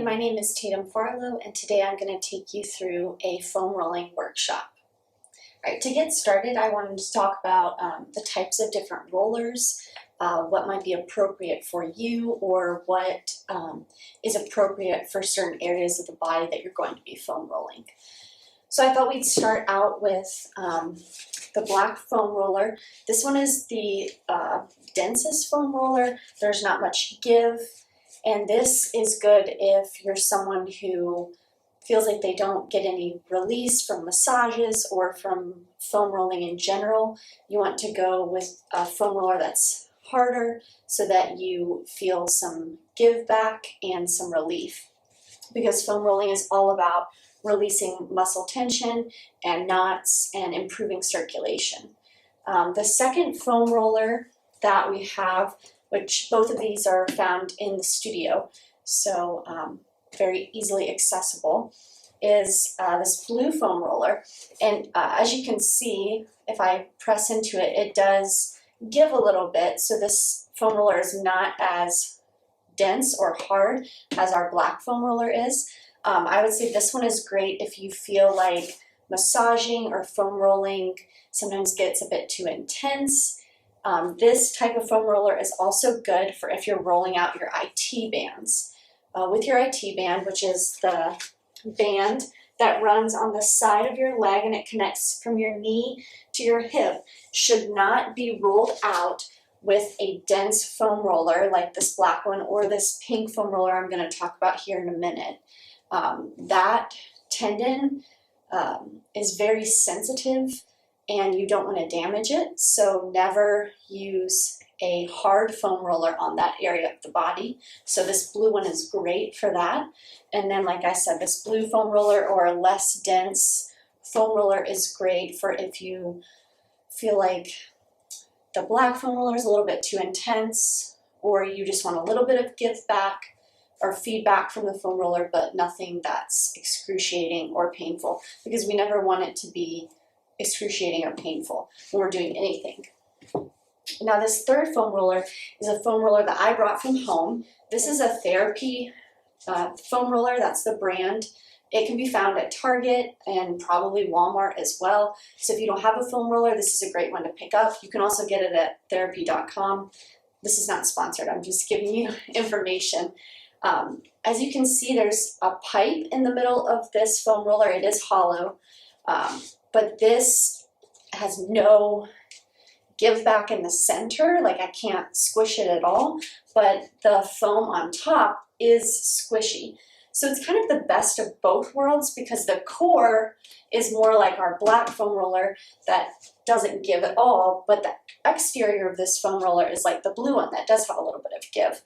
Hi, my name is Tatum, and today I'm going to take you through a foam rolling workshop. All right, to get started, I wanted to talk about the types of different rollers, what might be appropriate for you, or what is appropriate for certain areas of the body that you're going to be foam rolling. So I thought we'd start out with the black foam roller. This one is the densest foam roller. There's not much give. And this is good if you're someone who feels like they don't get any release from massages or from foam rolling in general. You want to go with a foam roller that's harder so that you feel some give back and some relief. Because foam rolling is all about releasing muscle tension and knots and improving circulation. The second foam roller that we have, which both of these are found in the studio, so very easily accessible, is this blue foam roller. And as you can see, if I press into it, it does give a little bit, so this foam roller is not as dense or hard as our black foam roller is. I would say this one is great if you feel like massaging or foam rolling sometimes gets a bit too intense. This type of foam roller is also good for if you're rolling out your IT bands. With your IT band, which is the band that runs on the side of your leg and it connects from your knee to your hip, should not be rolled out with a dense foam roller like this black one or this pink foam roller I'm going to talk about here in a minute. That tendon is very sensitive and you don't want to damage it, so never use a hard foam roller on that area of the body. So this blue one is great for that. And then, like I said, this blue foam roller or a less dense foam roller is great for if you feel like the black foam roller is a little bit too intense, or you just want a little bit of give back or feedback from the foam roller, but nothing that's excruciating or painful, because we never want it to be excruciating or painful when we're doing anything. Now this third foam roller is a foam roller that I brought from home. This is a therapy foam roller, that's the brand. It can be found at Target and probably Walmart as well. So if you don't have a foam roller, this is a great one to pick up. You can also get it at therapy.com. This is not sponsored, I'm just giving you information. As you can see, there's a pipe in the middle of this foam roller. It is hollow, but this has no give back in the center. Like, I can't squish it at all, but the foam on top is squishy. So it's kind of the best of both worlds, because the core is more like our black foam roller that doesn't give at all, but the exterior of this foam roller is like the blue one that does have a little bit of give.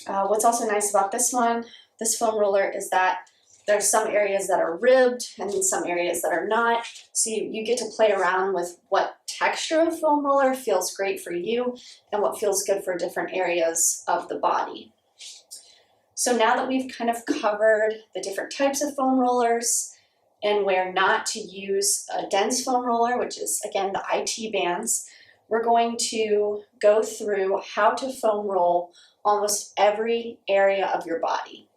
What's also nice about this foam roller, is that there's some areas that are ribbed and then some areas that are not. So you get to play around with what texture of foam roller feels great for you and what feels good for different areas of the body. So now that we've kind of covered the different types of foam rollers and where not to use a dense foam roller, which is again the IT bands, we're going to go through how to foam roll almost every area of your body.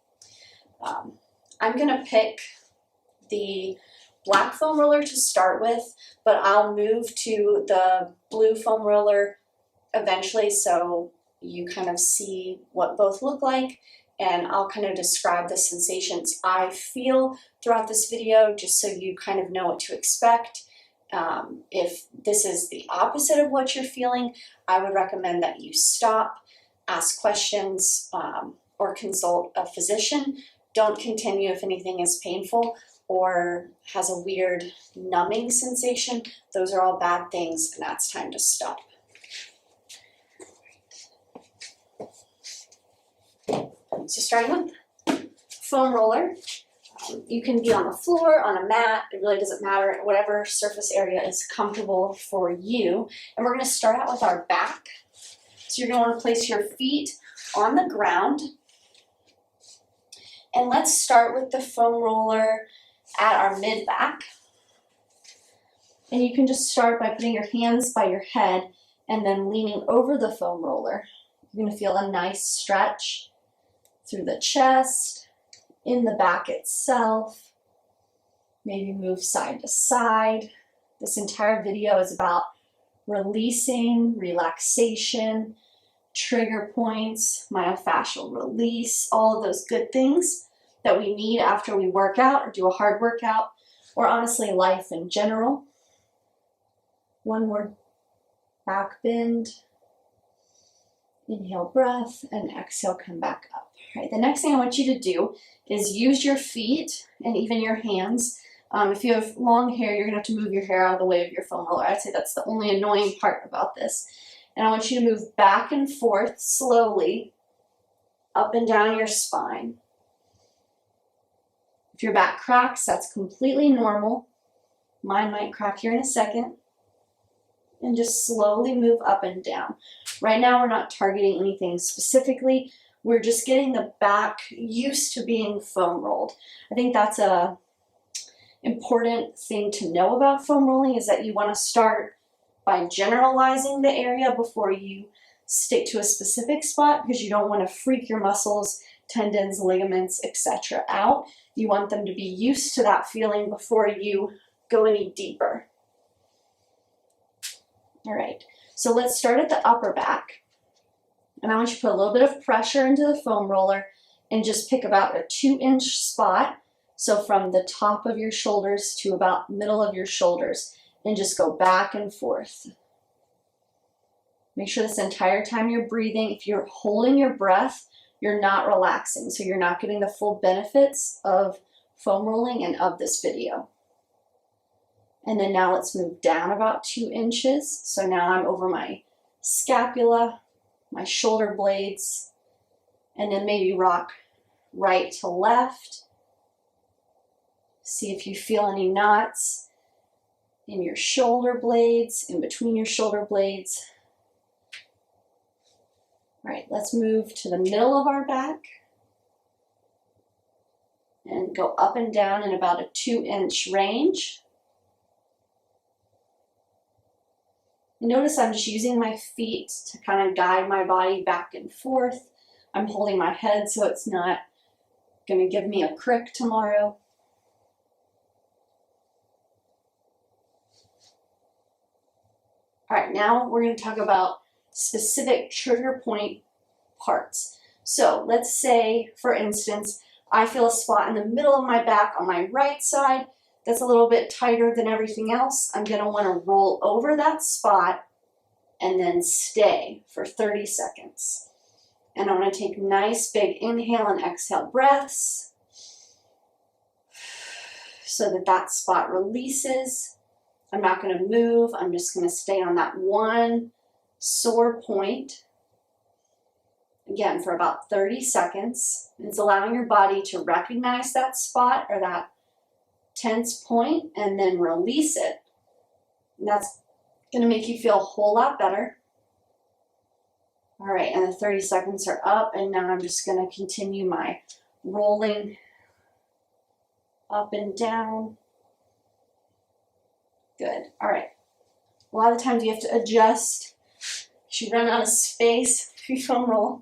I'm going to pick the black foam roller to start with, but I'll move to the blue foam roller eventually so you kind of see what both look like, and I'll kind of describe the sensations I feel throughout this video just so you kind of know what to expect. If this is the opposite of what you're feeling, I would recommend that you stop, ask questions, or consult a physician. Don't continue if anything is painful or has a weird numbing sensation. Those are all bad things, and that's time to stop. So starting with foam roller, you can be on the floor, on a mat, it really doesn't matter, whatever surface area is comfortable for you. And we're going to start out with our back. So you're going to want to place your feet on the ground. And let's start with the foam roller at our mid-back. And you can just start by putting your hands by your head and then leaning over the foam roller. You're going to feel a nice stretch through the chest, in the back itself. Maybe move side to side. This entire video is about releasing, relaxation, trigger points, myofascial release, all of those good things that we need after we work out or do a hard workout, or honestly life in general. One more back bend. Inhale, breath, and exhale, come back up. All right, the next thing I want you to do is use your feet and even your hands. If you have long hair, you're gonna have to move your hair out of the way of your foam roller. I'd say that's the only annoying part about this. And I want you to move back and forth slowly, up and down your spine. If your back cracks, that's completely normal. Mine might crack here in a second. And just slowly move up and down. Right now, we're not targeting anything specifically. We're just getting the back used to being foam rolled. I think that's a important thing to know about foam rolling, is that you want to start by generalizing the area before you stick to a specific spot, because you don't want to freak your muscles, tendons, ligaments, etc. out. You want them to be used to that feeling before you go any deeper. All right, so let's start at the upper back. And I want you to put a little bit of pressure into the foam roller and just pick about a 2-inch spot. So from the top of your shoulders to about middle of your shoulders, and just go back and forth. Make sure this entire time you're breathing, if you're holding your breath, you're not relaxing. So you're not getting the full benefits of foam rolling and of this video. And then now let's move down about 2 inches. So now I'm over my scapula, my shoulder blades, and then maybe rock right to left. See if you feel any knots in your shoulder blades, in between your shoulder blades. All right, let's move to the middle of our back and go up and down in about a 2-inch range. Notice I'm just using my feet to kind of guide my body back and forth. I'm holding my head so it's not going to give me a crick tomorrow. All right, now we're going to talk about specific trigger point parts. So let's say, for instance, I feel a spot in the middle of my back on my right side that's a little bit tighter than everything else. I'm going to want to roll over that spot and then stay for 30 seconds. And I'm going to take nice big inhale and exhale breaths so that that spot releases. I'm not going to move. I'm just going to stay on that one sore point, again, for about 30 seconds. It's allowing your body to recognize that spot or that tense point and then release it. And that's going to make you feel a whole lot better. All right, and the 30 seconds are up, and now I'm just going to continue my rolling up and down. Good. All right. A lot of times you have to adjust. You run out of space if you foam roll.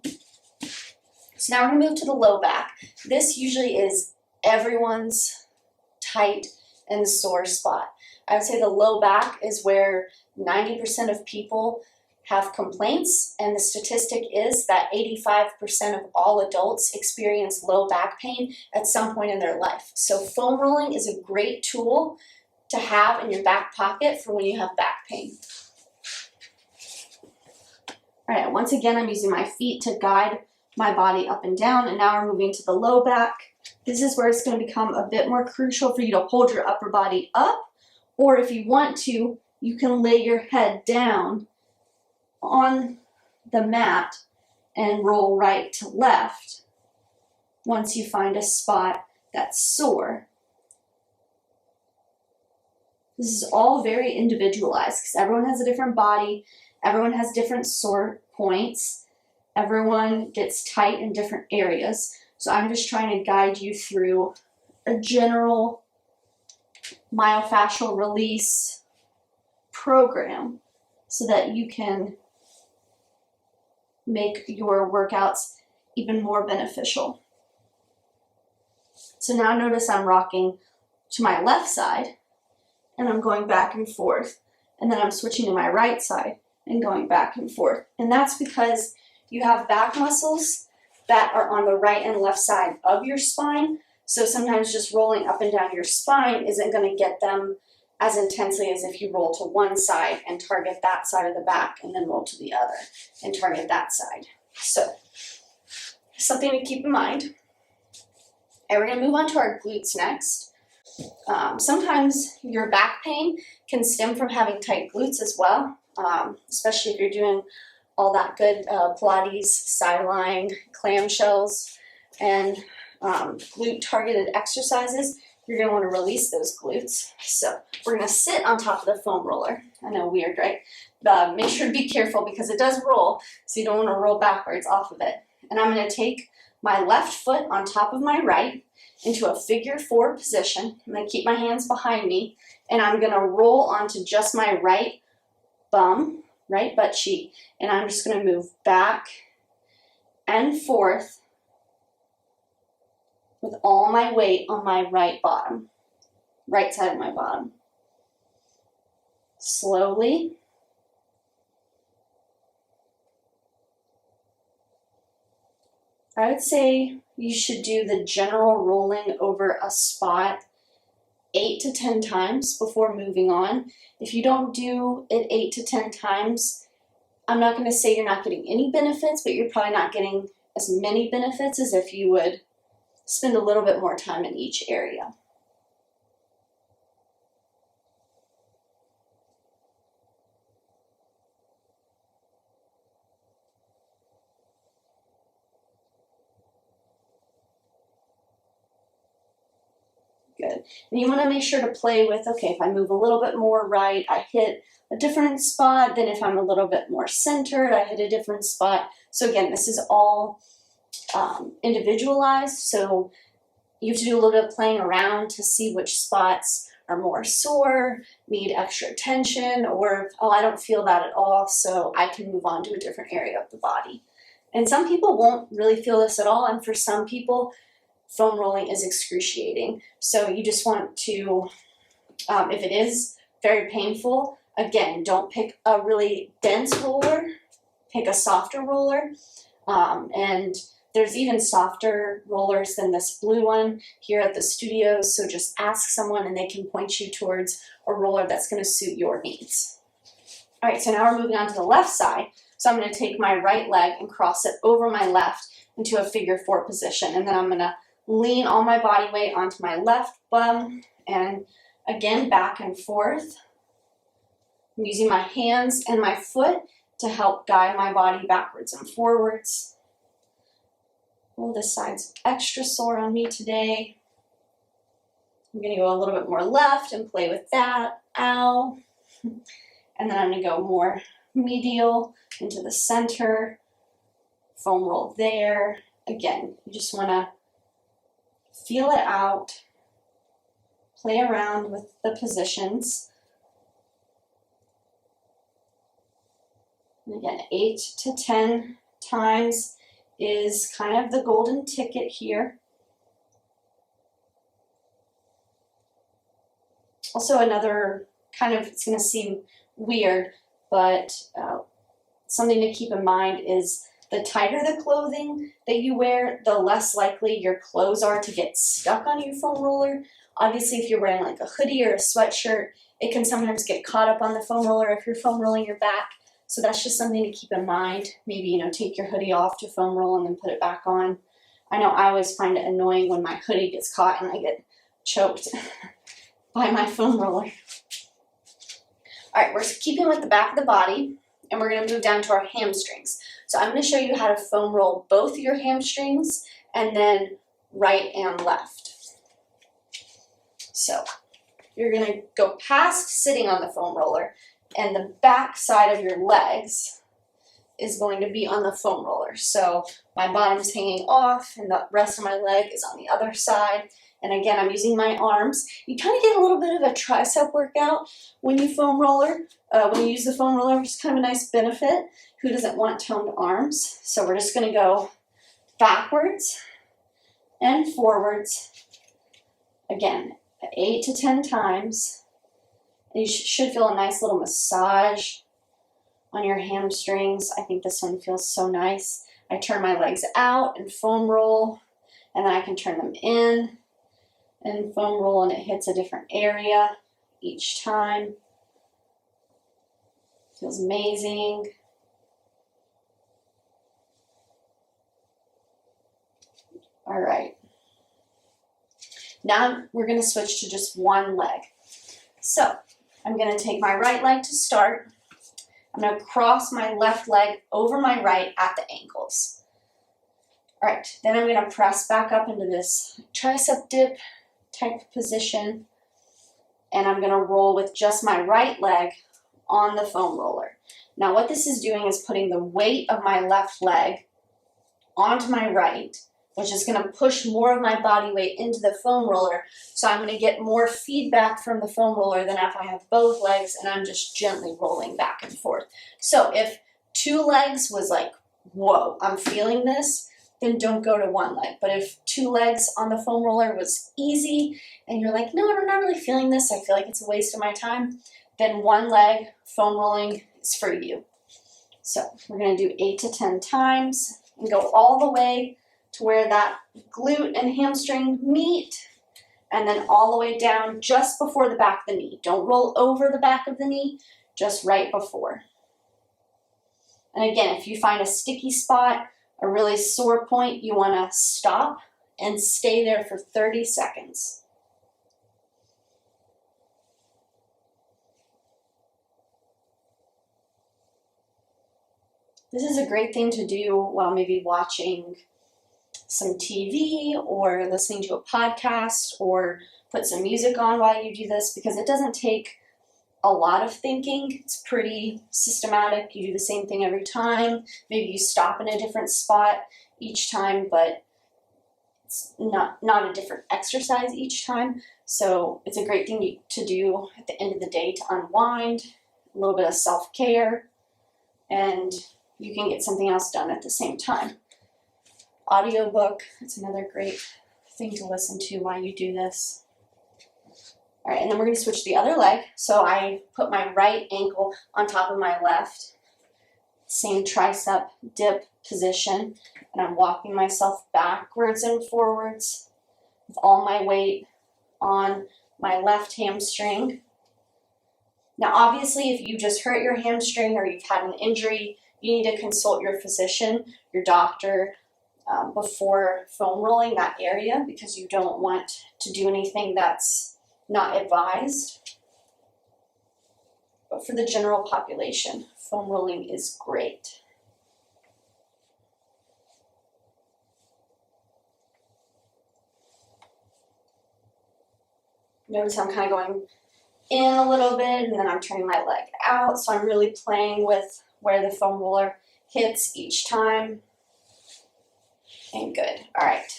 So now we're going to move to the low back. This usually is everyone's tight and sore spot. I would say the low back is where 90% of people have complaints, and the statistic is that 85% of all adults experience low back pain at some point in their life. So foam rolling is a great tool to have in your back pocket for when you have back pain. All right, once again, I'm using my feet to guide my body up and down, and now we're moving to the low back. This is where it's going to become a bit more crucial for you to hold your upper body up, or if you want to, you can lay your head down on the mat and roll right to left once you find a spot that's sore. This is all very individualized because everyone has a different body, everyone has different sore points, everyone gets tight in different areas. So I'm just trying to guide you through a general myofascial release program so that you can make your workouts even more beneficial. So now notice I'm rocking to my left side and I'm going back and forth. And then I'm switching to my right side and going back and forth. And that's because you have back muscles that are on the right and left side of your spine. So sometimes just rolling up and down your spine isn't going to get them as intensely as if you roll to one side and target that side of the back and then roll to the other and target that side. So something to keep in mind. And we're going to move on to our glutes next. Sometimes your back pain can stem from having tight glutes as well, especially if you're doing all that good Pilates, side lying, clamshells, and glute targeted exercises. You're going to want to release those glutes. So we're going to sit on top of the foam roller. I know, weird, right? Make sure to be careful because it does roll, so you don't want to roll backwards off of it. And I'm going to take my left foot on top of my right into a figure 4 position. I'm going to keep my hands behind me, and I'm going to roll onto just my right bum, right butt cheek, and I'm just going to move back and forth with all my weight on my right bottom, right side of my bottom. Slowly. I would say you should do the general rolling over a spot 8 to 10 times before moving on. If you don't do it 8 to 10 times, I'm not going to say you're not getting any benefits, but you're probably not getting as many benefits as if you would spend a little bit more time in each area. Good. And you want to make sure to play with, okay, if I move a little bit more right, I hit a different spot. Then if I'm a little bit more centered, I hit a different spot. So again, this is all individualized. So you have to do a little bit of playing around to see which spots are more sore, need extra attention, or, oh, I don't feel that at all, so I can move on to a different area of the body. And some people won't really feel this at all, and for some people, foam rolling is excruciating. So you just want to, if it is very painful, again, don't pick a really dense roller, pick a softer roller. And there's even softer rollers than this blue one here at the studios. So just ask someone and they can point you towards a roller that's going to suit your needs. All right, so now we're moving on to the left side. So I'm going to take my right leg and cross it over my left into a figure 4 position. And then I'm going to lean all my body weight onto my left bum and again back and forth. I'm using my hands and my foot to help guide my body backwards and forwards. Oh, this side's extra sore on me today. I'm going to go a little bit more left and play with that. Ow. And then I'm going to go more medial into the center. Foam roll there. Again, you just want to feel it out. Play around with the positions. And again, 8 to 10 times is kind of the golden ticket here. Also another kind of, it's going to seem weird, but something to keep in mind is the tighter the clothing that you wear, the less likely your clothes are to get stuck on your foam roller. Obviously, if you're wearing like a hoodie or a sweatshirt, it can sometimes get caught up on the foam roller if you're foam rolling your back. So that's just something to keep in mind. Maybe, take your hoodie off to foam roll and then put it back on. I know I always find it annoying when my hoodie gets caught and I get choked by my foam roller. All right, we're keeping with the back of the body and we're going to move down to our hamstrings. So I'm going to show you how to foam roll both your hamstrings and then right and left. So you're going to go past sitting on the foam roller, and the back side of your legs is going to be on the foam roller. So my bottom's hanging off and the rest of my leg is on the other side. And again, I'm using my arms. You kind of get a little bit of a tricep workout when you foam roller. When you use the foam roller, which is kind of a nice benefit. Who doesn't want toned arms? So we're just going to go backwards and forwards. Again, 8 to 10 times. You should feel a nice little massage on your hamstrings. I think this one feels so nice. I turn my legs out and foam roll, and then I can turn them in and foam roll, and it hits a different area each time. Feels amazing. All right. Now we're going to switch to just one leg. So I'm going to take my right leg to start. I'm going to cross my left leg over my right at the ankles. All right, then I'm going to press back up into this tricep dip type position, and I'm going to roll with just my right leg on the foam roller. Now what this is doing is putting the weight of my left leg onto my right, which is going to push more of my body weight into the foam roller. So I'm going to get more feedback from the foam roller than if I have both legs and I'm just gently rolling back and forth. So if two legs was like, whoa, I'm feeling this, then don't go to one leg. But if two legs on the foam roller was easy and you're like, no, I'm not really feeling this, I feel like it's a waste of my time, then one leg foam rolling is for you. So we're going to do 8 to 10 times and go all the way to where that glute and hamstring meet, and then all the way down just before the back of the knee. Don't roll over the back of the knee, just right before. And again, if you find a sticky spot, a really sore point, you want to stop and stay there for 30 seconds. This is a great thing to do while maybe watching some TV or listening to a podcast, or put some music on while you do this, because it doesn't take a lot of thinking. It's pretty systematic. You do the same thing every time. Maybe you stop in a different spot each time, but it's not a different exercise each time. So it's a great thing to do at the end of the day to unwind, a little bit of self-care, and you can get something else done at the same time. Audiobook, it's another great thing to listen to while you do this. All right, and then we're going to switch to the other leg. So I put my right ankle on top of my left, same tricep dip position, and I'm walking myself backwards and forwards with all my weight on my left hamstring. Now obviously if you just hurt your hamstring or you've had an injury, you need to consult your physician, your doctor, before foam rolling that area, because you don't want to do anything that's not advised. But for the general population, foam rolling is great. Notice I'm kind of going in a little bit and then I'm turning my leg out, so I'm really playing with where the foam roller hits each time. And good. All right.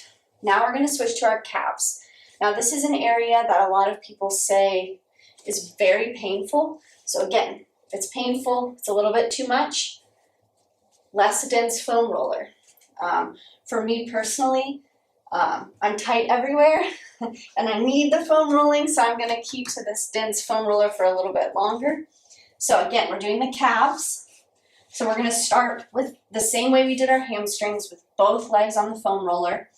Now we're going to switch to our calves. Now this is an area that a lot of people say is very painful. So again, if it's painful, it's a little bit too much, less dense foam roller. For me personally, I'm tight everywhere and I need the foam rolling, so I'm going to keep to this dense foam roller for a little bit longer. So again, we're doing the calves. So we're going to start with the same way we did our hamstrings, with both legs on the foam roller.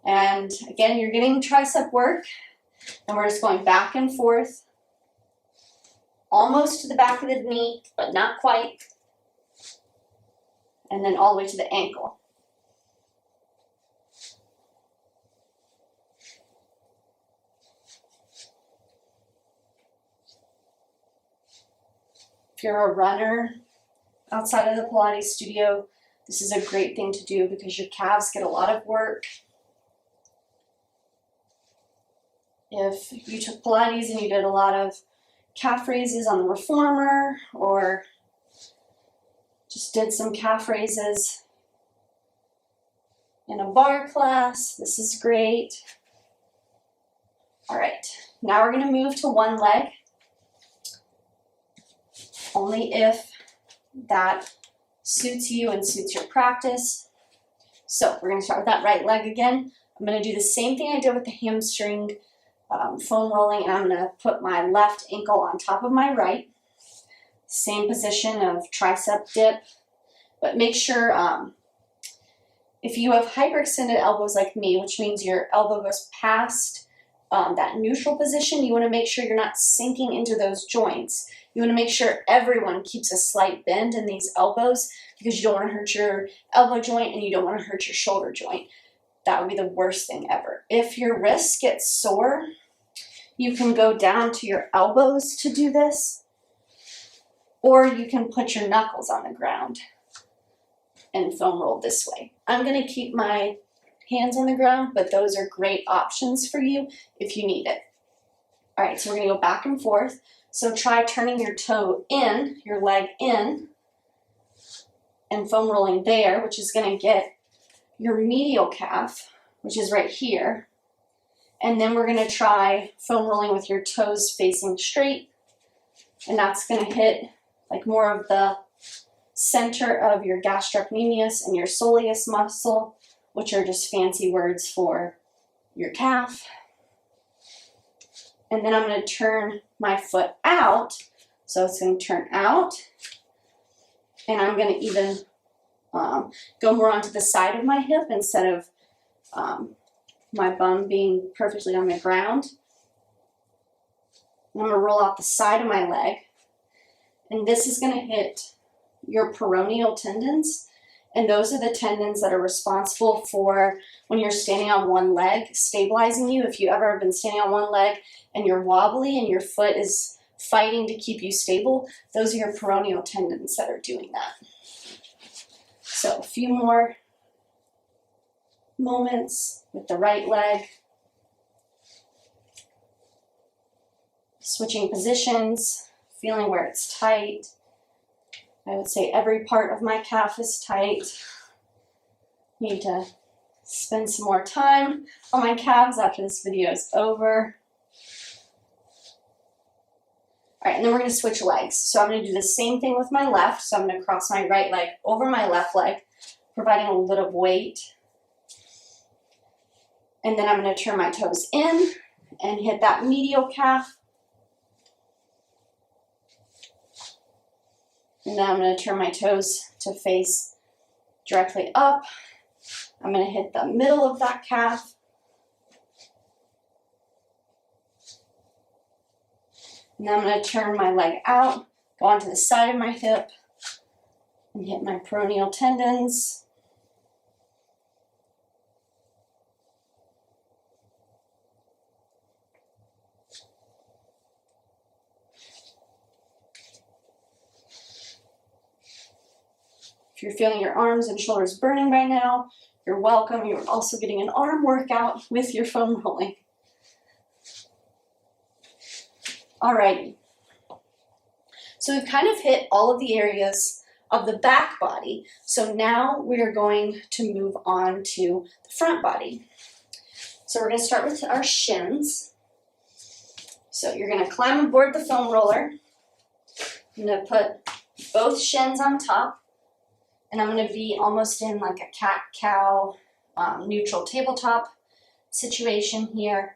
And again, you're getting tricep work, and we're just going back and forth, almost to the back of the knee, but not quite, and then all the way to the ankle. If you're a runner outside of the Pilates studio, this is a great thing to do because your calves get a lot of work. If you took Pilates and you did a lot of calf raises on the reformer, or just did some calf raises in a bar class, this is great. All right, now we're going to move to one leg, only if that suits you and suits your practice. So we're going to start with that right leg again. I'm going to do the same thing I did with the hamstring foam rolling, and I'm going to put my left ankle on top of my right. Same position of tricep dip, but make sure if you have hyperextended elbows like me, which means your elbow goes past that neutral position, you want to make sure you're not sinking into those joints. You want to make sure everyone keeps a slight bend in these elbows because you don't want to hurt your elbow joint and you don't want to hurt your shoulder joint. That would be the worst thing ever. If your wrists get sore, you can go down to your elbows to do this, or you can put your knuckles on the ground and foam roll this way. I'm going to keep my hands on the ground, but those are great options for you if you need it. All right, so we're going to go back and forth. So try turning your toe in, your leg in, and foam rolling there, which is going to get your medial calf, which is right here. And then we're going to try foam rolling with your toes facing straight, and that's going to hit like more of the center of your gastrocnemius and your soleus muscle, which are just fancy words for your calf. And then I'm going to turn my foot out, so it's going to turn out, and I'm going to even go more onto the side of my hip instead of my bum being perfectly on the ground. I'm going to roll out the side of my leg, and this is going to hit your peroneal tendons, and those are the tendons that are responsible for when you're standing on one leg, stabilizing you. If you ever have been standing on one leg and you're wobbly and your foot is fighting to keep you stable, those are your peroneal tendons that are doing that. So a few more moments with the right leg. Switching positions, feeling where it's tight. I would say every part of my calf is tight. Need to spend some more time on my calves after this video is over. All right, and then we're going to switch legs. So I'm going to do the same thing with my left. So I'm going to cross my right leg over my left leg, providing a little bit of weight. And then I'm going to turn my toes in and hit that medial calf. And then I'm going to turn my toes to face directly up. I'm going to hit the middle of that calf. And then I'm going to turn my leg out, go onto the side of my hip, and hit my peroneal tendons. If you're feeling your arms and shoulders burning right now, you're welcome. You're also getting an arm workout with your foam rolling. Alrighty. So we've kind of hit all of the areas of the back body. So now we are going to move on to the front body. So we're going to start with our shins. So you're going to climb aboard the foam roller. I'm going to put both shins on top. And I'm going to be almost in like a cat-cow neutral tabletop situation here.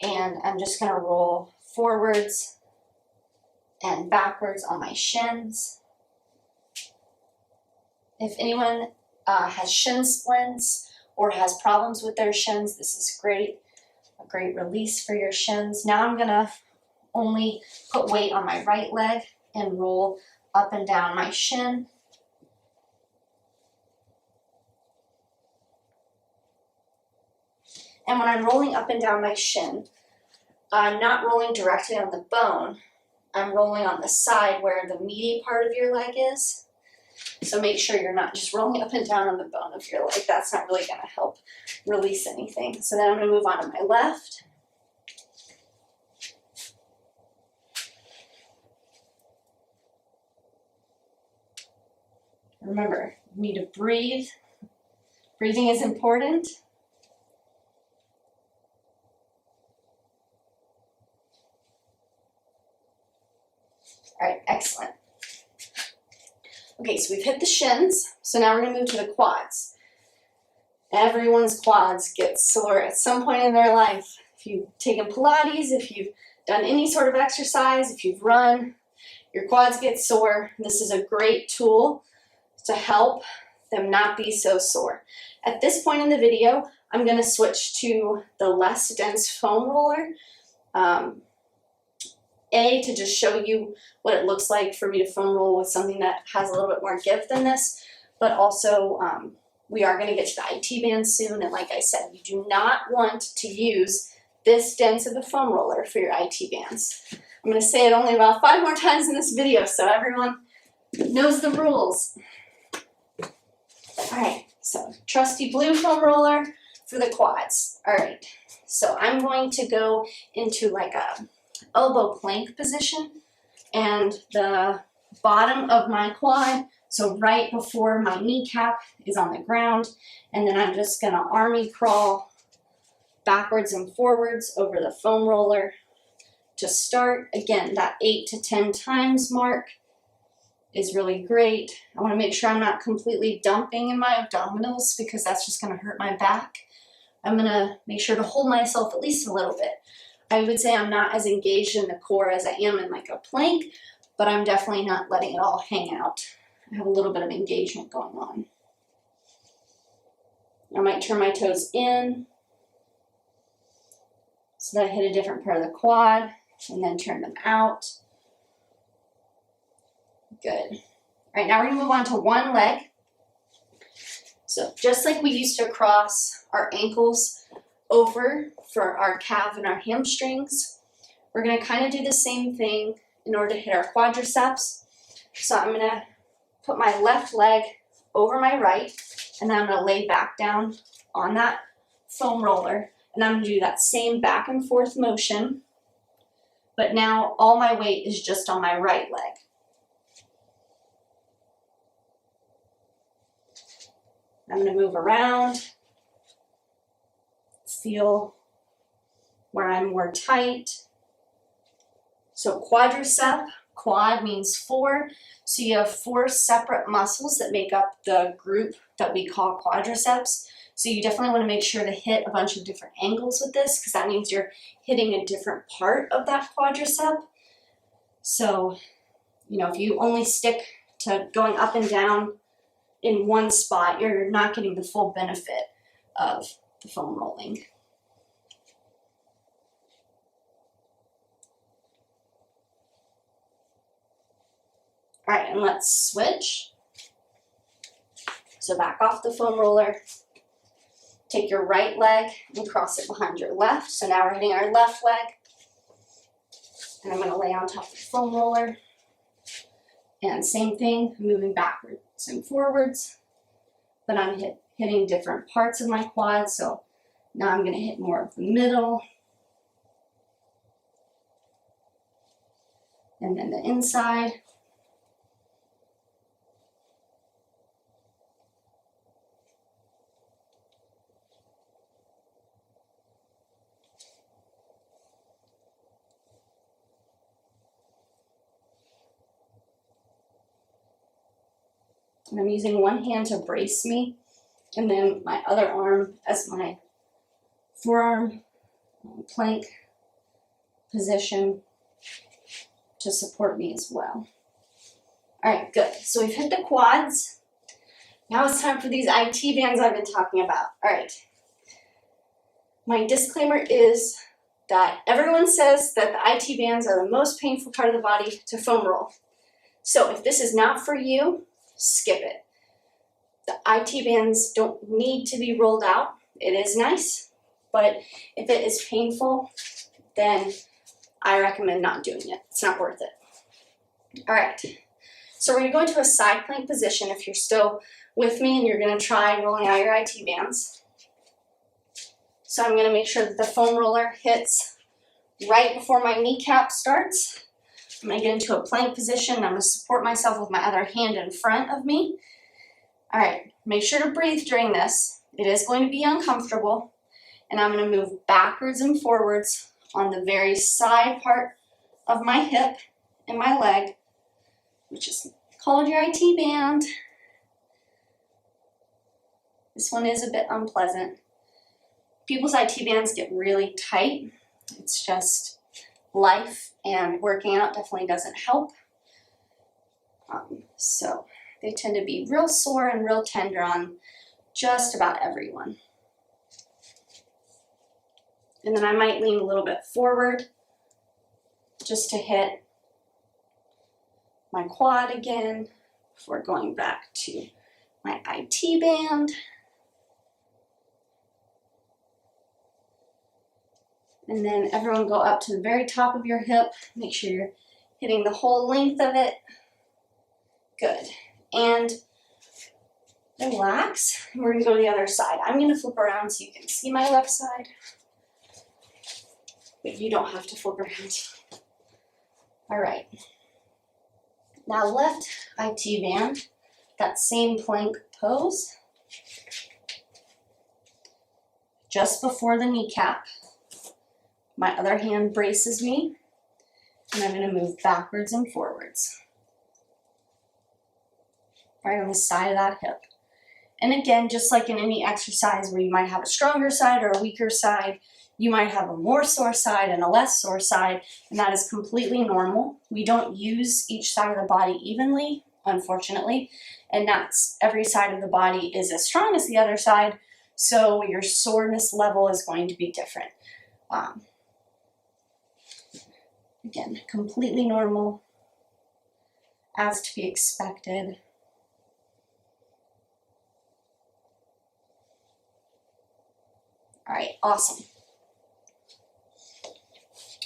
And I'm just going to roll forwards and backwards on my shins. If anyone has shin splints or has problems with their shins, this is great. A great release for your shins. Now I'm going to only put weight on my right leg and roll up and down my shin. And when I'm rolling up and down my shin, I'm not rolling directly on the bone. I'm rolling on the side where the meaty part of your leg is. So make sure you're not just rolling up and down on the bone of your leg. That's not really going to help release anything. So then I'm going to move on to my left. Remember, you need to breathe. Breathing is important. All right, excellent. Okay, so we've hit the shins, so now we're going to move to the quads. Everyone's quads get sore at some point in their life. If you've taken Pilates, if you've done any sort of exercise, if you've run, your quads get sore. This is a great tool to help them not be so sore. At this point in the video, I'm going to switch to the less dense foam roller. To just show you what it looks like for me to foam roll with something that has a little bit more give than this, but also we are going to get to the IT band soon, and like I said, you do not want to use this dense of a foam roller for your IT bands. I'm going to say it only about 5 more times in this video so everyone knows the rules. Alright, so trusty blue foam roller for the quads. Alright, so I'm going to go into like a elbow plank position, and the bottom of my quad, so right before my kneecap, is on the ground, and then I'm just going to army crawl backwards and forwards over the foam roller to start. Again, that 8 to 10 times mark is really great. I want to make sure I'm not completely dumping in my abdominals because that's just going to hurt my back. I'm going to make sure to hold myself at least a little bit. I would say I'm not as engaged in the core as I am in like a plank, but I'm definitely not letting it all hang out. I have a little bit of engagement going on. I might turn my toes in so that I hit a different part of the quad, and then turn them out. Good. All right, now we're going to move on to one leg. So just like we used to cross our ankles over for our calf and our hamstrings, we're going to kind of do the same thing in order to hit our quadriceps. So I'm going to put my left leg over my right, and then I'm going to lay back down on that foam roller, and I'm going to do that same back and forth motion, but now all my weight is just on my right leg. I'm going to move around, feel where I'm more tight. So quadricep, quad means 4, so you have 4 separate muscles that make up the group that we call quadriceps. So you definitely want to make sure to hit a bunch of different angles with this, because that means you're hitting a different part of that quadricep. So, you know, if you only stick to going up and down in one spot, you're not getting the full benefit of the foam rolling. All right, and let's switch. So back off the foam roller. Take your right leg and cross it behind your left. So now we're hitting our left leg. And I'm going to lay on top of the foam roller. And same thing, moving backwards and forwards. But I'm hitting different parts of my quad. So now I'm going to hit more of the middle. And then the inside. And I'm using one hand to brace me, and then my other arm as my forearm plank position to support me as well. All right, good. So we've hit the quads. Now it's time for these IT bands I've been talking about. All right. My disclaimer is that everyone says that the IT bands are the most painful part of the body to foam roll. So if this is not for you, skip it. The IT bands don't need to be rolled out. It is nice, but if it is painful, then I recommend not doing it. It's not worth it. All right, so we're going to go into a side plank position if you're still with me and you're going to try rolling out your IT bands. So I'm going to make sure that the foam roller hits right before my kneecap starts. I'm going to get into a plank position. I'm going to support myself with my other hand in front of me. All right, make sure to breathe during this. It is going to be uncomfortable. And I'm going to move backwards and forwards on the very side part of my hip and my leg, which is called your IT band. This one is a bit unpleasant. People's IT bands get really tight. It's just life, and working out definitely doesn't help. So they tend to be real sore and real tender on just about everyone. And then I might lean a little bit forward just to hit my quad again before going back to my IT band. And then everyone go up to the very top of your hip. Make sure you're hitting the whole length of it. Good. And relax. We're gonna go to the other side. I'm gonna flip around so you can see my left side. But you don't have to flip around. All right. Now left IT band, that same plank pose. Just before the kneecap. My other hand braces me, and I'm gonna move backwards and forwards. Right on the side of that hip. And again, just like in any exercise where you might have a stronger side or a weaker side, you might have a more sore side and a less sore side, and that is completely normal. We don't use each side of the body evenly, unfortunately, and that's every side of the body is as strong as the other side, so your soreness level is going to be different. Again, completely normal, as to be expected. All right, awesome.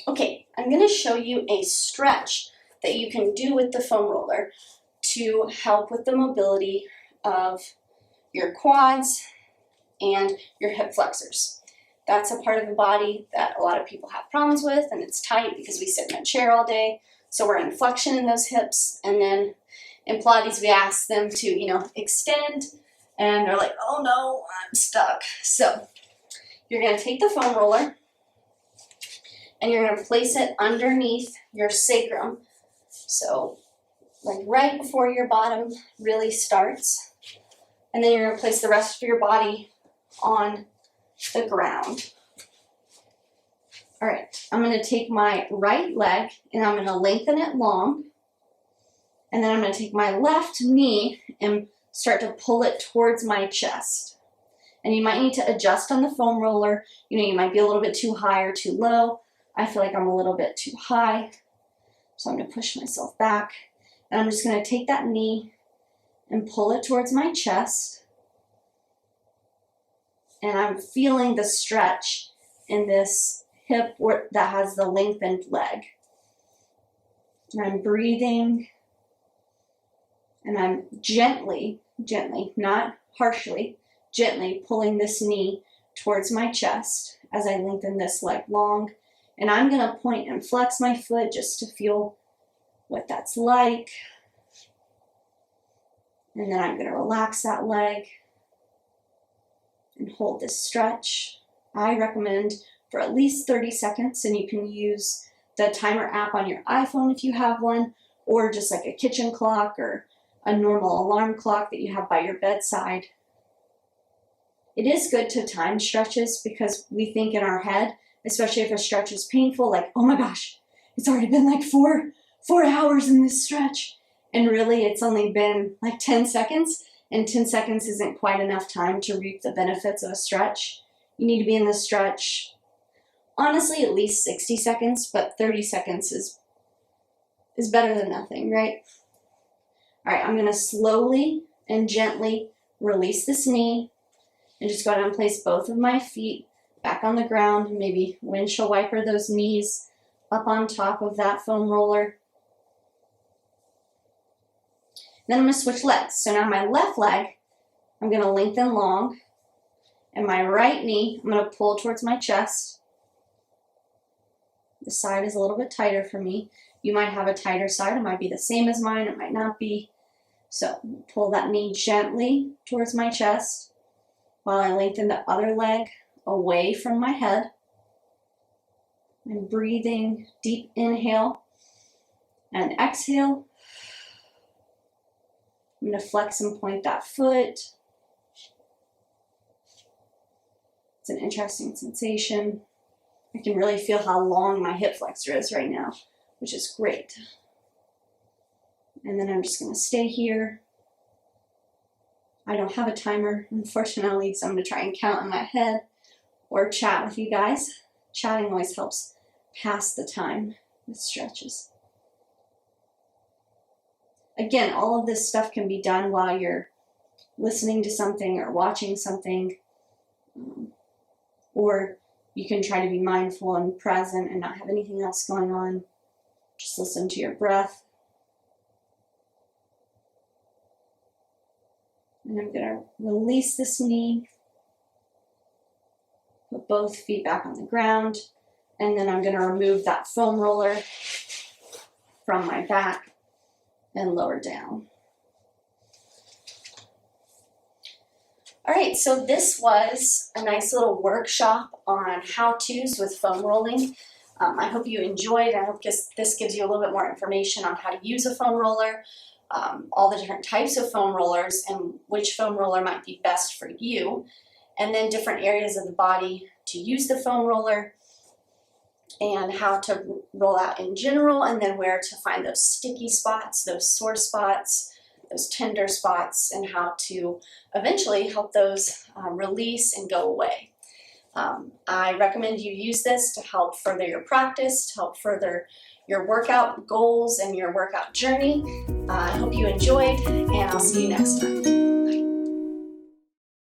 Okay, I'm going to show you a stretch that you can do with the foam roller to help with the mobility of your quads and your hip flexors. That's a part of the body that a lot of people have problems with, and it's tight because we sit in a chair all day. So we're in flexion in those hips, and then in Pilates we ask them to, extend, and they're like, oh no, I'm stuck. So you're going to take the foam roller, and you're going to place it underneath your sacrum. So like right before your bottom really starts. And then you're going to place the rest of your body on the ground. All right, I'm going to take my right leg and I'm going to lengthen it long. And then I'm going to take my left knee and start to pull it towards my chest. And you might need to adjust on the foam roller. You might be a little bit too high or too low. I feel like I'm a little bit too high. So I'm going to push myself back. And I'm just going to take that knee and pull it towards my chest. And I'm feeling the stretch in this hip that has the lengthened leg. And I'm breathing. And I'm gently, not harshly, gently pulling this knee towards my chest as I lengthen this leg long. And I'm going to point and flex my foot just to feel what that's like. And then I'm going to relax that leg and hold this stretch. I recommend for at least 30 seconds, and you can use the timer app on your iPhone if you have one, or just like a kitchen clock or a normal alarm clock that you have by your bedside. It is good to time stretches because we think in our head, especially if a stretch is painful, like, oh my gosh, it's already been like four hours in this stretch. And really it's only been like 10 seconds, and 10 seconds isn't quite enough time to reap the benefits of a stretch. You need to be in the stretch, honestly, at least 60 seconds, but 30 seconds is better than nothing, right? All right, I'm gonna slowly and gently release this knee and just go ahead and place both of my feet back on the ground, and maybe windshield wiper those knees up on top of that foam roller. Then I'm going to switch legs. So now my left leg, I'm going to lengthen long, and my right knee, I'm going to pull towards my chest. The side is a little bit tighter for me. You might have a tighter side. It might be the same as mine. It might not be. So pull that knee gently towards my chest while I lengthen the other leg away from my head. I'm breathing, deep inhale and exhale. I'm going to flex and point that foot. It's an interesting sensation. I can really feel how long my hip flexor is right now, which is great. And then I'm just going to stay here. I don't have a timer, unfortunately, so I'm going to try and count in my head or chat with you guys. Chatting always helps pass the time with stretches. Again, all of this stuff can be done while you're listening to something or watching something, or you can try to be mindful and present and not have anything else going on. Just listen to your breath. And I'm going to release this knee, put both feet back on the ground, and then I'm going to remove that foam roller from my back and lower down. All right, so this was a nice little workshop on how-tos with foam rolling. I hope you enjoyed. I hope this gives you a little bit more information on how to use a foam roller, all the different types of foam rollers and which foam roller might be best for you, and then different areas of the body to use the foam roller and how to roll out in general, and then where to find those sticky spots, those sore spots, those tender spots, and how to eventually help those release and go away. I recommend you use this to help further your practice, to help further your workout goals and your workout journey. I hope you enjoyed, and I'll see you next time.